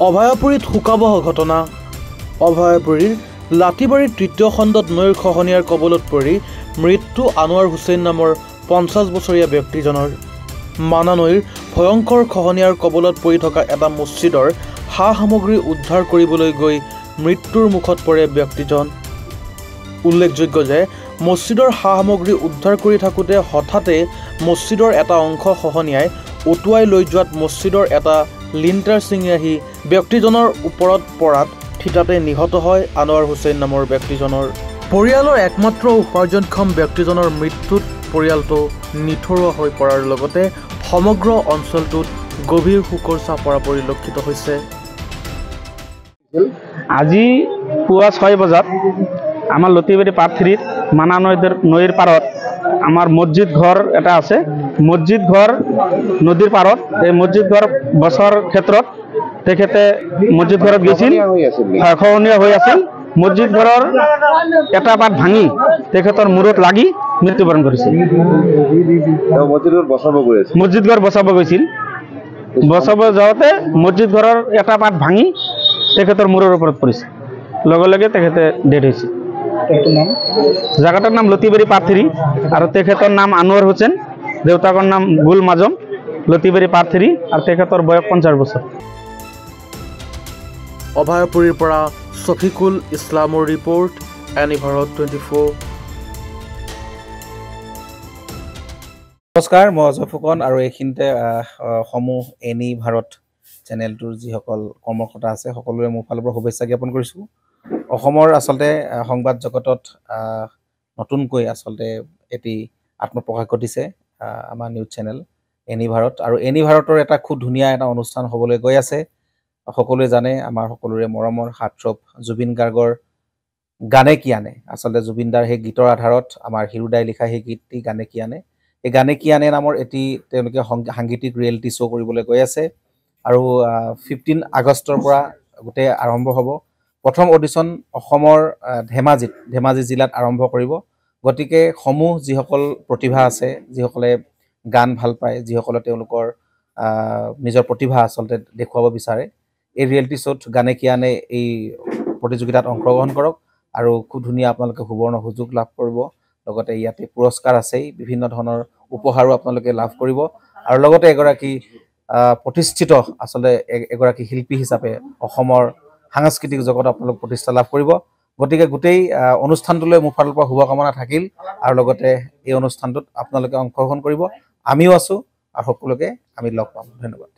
অভয়াপুৰীত শোকাবহ ঘটনা। অভয়াপুৰীৰ লাঠিবাৰীৰ তৃতীয় খণ্ডত নৈৰ খহনীয়াৰ কবলত পৰি মৃত্যু আনোৱাৰ হুছেইন নামৰ 50 বছৰীয়া ব্যক্তিজনৰ। মানা নৈৰ ভয়ংকৰ খহনীয়াৰ কবলত পৰি থকা এটা মছজিদৰ সা সামগ্ৰী উদ্ধাৰ কৰিবলৈ গৈ মৃত্যুৰ মুখত পৰে ব্যক্তিজন। উল্লেখযোগ্য যে মছজিদৰ সা সামগ্ৰী উদ্ধাৰ কৰি থাকোঁতে হঠাতে মছজিদৰ এটা অংশ খহনীয়াই উটুৱাই লৈ যোৱাত মছজিদৰ এটা লিণ্টাৰ ছিঙি আহি ব্যক্তিজনৰ ওপৰত পৰাত থিতাতে নিহত হয় আনোৱাৰ হুছেইন নামৰ ব্যক্তিজনৰ। পৰিয়ালৰ একমাত্ৰ উপাৰ্জনক্ষম ব্যক্তিজনৰ মৃত্যুত পৰিয়ালটো নিথৰুৱা হৈ পৰাৰ লগতে সমগ্ৰ অঞ্চলটোত গভীৰ শোকৰ ছাঁ পৰা পৰিলক্ষিত হৈছে। আজি পুৱা 6 বজাত আমাৰ লতিবাৰী পাথৰিত মানা নৈৰ পাৰত আমাৰ মছজিদ ঘৰ এটা আছে। মছজিদ ঘৰ নদীৰ পাৰত, এই মছজিদ ঘৰ বছৰ ক্ষেত্ৰত তেখেতে মছজিদ ঘৰত গৈছিল, খহনীয়া হৈ আছিল। মছজিদ ঘৰৰ এটা পাত ভাঙি তেখেতৰ মূৰত লাগি মৃত্যুবৰণ কৰিছিল। মছজিদ ঘৰ বচাব গৈছিল, বচাব যাওঁতে মছজিদ ঘৰৰ এটা পাত ভাঙি তেখেতৰ মূৰৰ ওপৰত পৰিছে, লগে লগে তেখেতে ডেড হৈছে। জাগাটাৰ নাম লতিবাৰী পাথৰি আৰু তেখেতৰ নাম আনোৱাৰ হুছেইন, দেউতাকৰ নাম গুল মাজম, লতিবাৰী পাথৰি আৰু তেখেতৰ বয়স 50 বছৰ। অভয়াপুৰীৰ পৰা শফিকুল ইছলামৰ ৰিপৰ্ট, এনি ভাৰত 24। নমস্কাৰ, মই অজয় ফুকন আৰু এইখিনিতে সমূহ এনি ভাৰত চেনেলটোৰ যিসকল কৰ্মকৰ্তা আছে সকলোৰে মোৰ ফালৰ পৰা শুভেচ্ছা জ্ঞাপন কৰিছোঁ। অসমৰ আচলতে সংবাদ জগতত নতুনকৈ আচলতে এটি আত্মপ্ৰকাশ ঘটিছে আমাৰ নিউজ চেনেল এনি ভাৰত, আৰু এনি ভাৰতৰ এটা খুব ধুনীয়া এটা অনুষ্ঠান হ'বলৈ গৈ আছে। সকলোৱে জানে আমাৰ সকলোৰে মৰমৰ হাৰ্টথ্ৰব জুবিন গাৰ্গৰ গানে কি আনে, আচলতে জুবিনদাৰ সেই গীতৰ আধাৰত আমাৰ হিৰুদাই লিখা সেই গীতটি গানে কি আনে, এই গানে কি আনে নামৰ এটি তেওঁলোকে সাংগীতিক ৰিয়েলিটি শ্ব' কৰিবলৈ গৈ আছে। আৰু 15 আগষ্টৰ পৰা গোটেই আৰম্ভ হ'ব। প্ৰথম অডিশ্যন অসমৰ ধেমাজি জিলাত আৰম্ভ কৰিব। গতিকে সমূহ যিসকল প্ৰতিভা আছে, যিসকলে গান ভাল পায়, যিসকলে তেওঁলোকৰ নিজৰ প্ৰতিভা আচলতে দেখুৱাব বিচাৰে, এই ৰিয়েলিটি শ্ব'ত গানে কি আনে এই প্ৰতিযোগিতাত অংশগ্ৰহণ কৰক আৰু খুব ধুনীয়া আপোনালোকে সুবৰ্ণ সুযোগ লাভ কৰিব। লগতে ইয়াতে পুৰস্কাৰ আছেই, বিভিন্ন ধৰণৰ উপহাৰো আপোনালোকে লাভ কৰিব আৰু লগতে এগৰাকী প্ৰতিষ্ঠিত আচলতে এগৰাকী শিল্পী হিচাপে অসমৰ সাংস্কৃতিক জগত আপোনালোক প্ৰতিষ্ঠা লাভ কৰিব। গতিকে গোটেই অনুষ্ঠানটোলৈ মোৰ ফালৰ পৰা শুভকামনা থাকিল আৰু লগতে এই অনুষ্ঠানটোত আপোনালোকে অংশগ্ৰহণ কৰিব। আমিও আছোঁ আৰু সকলোকে আমি লগ পাম। ধন্যবাদ।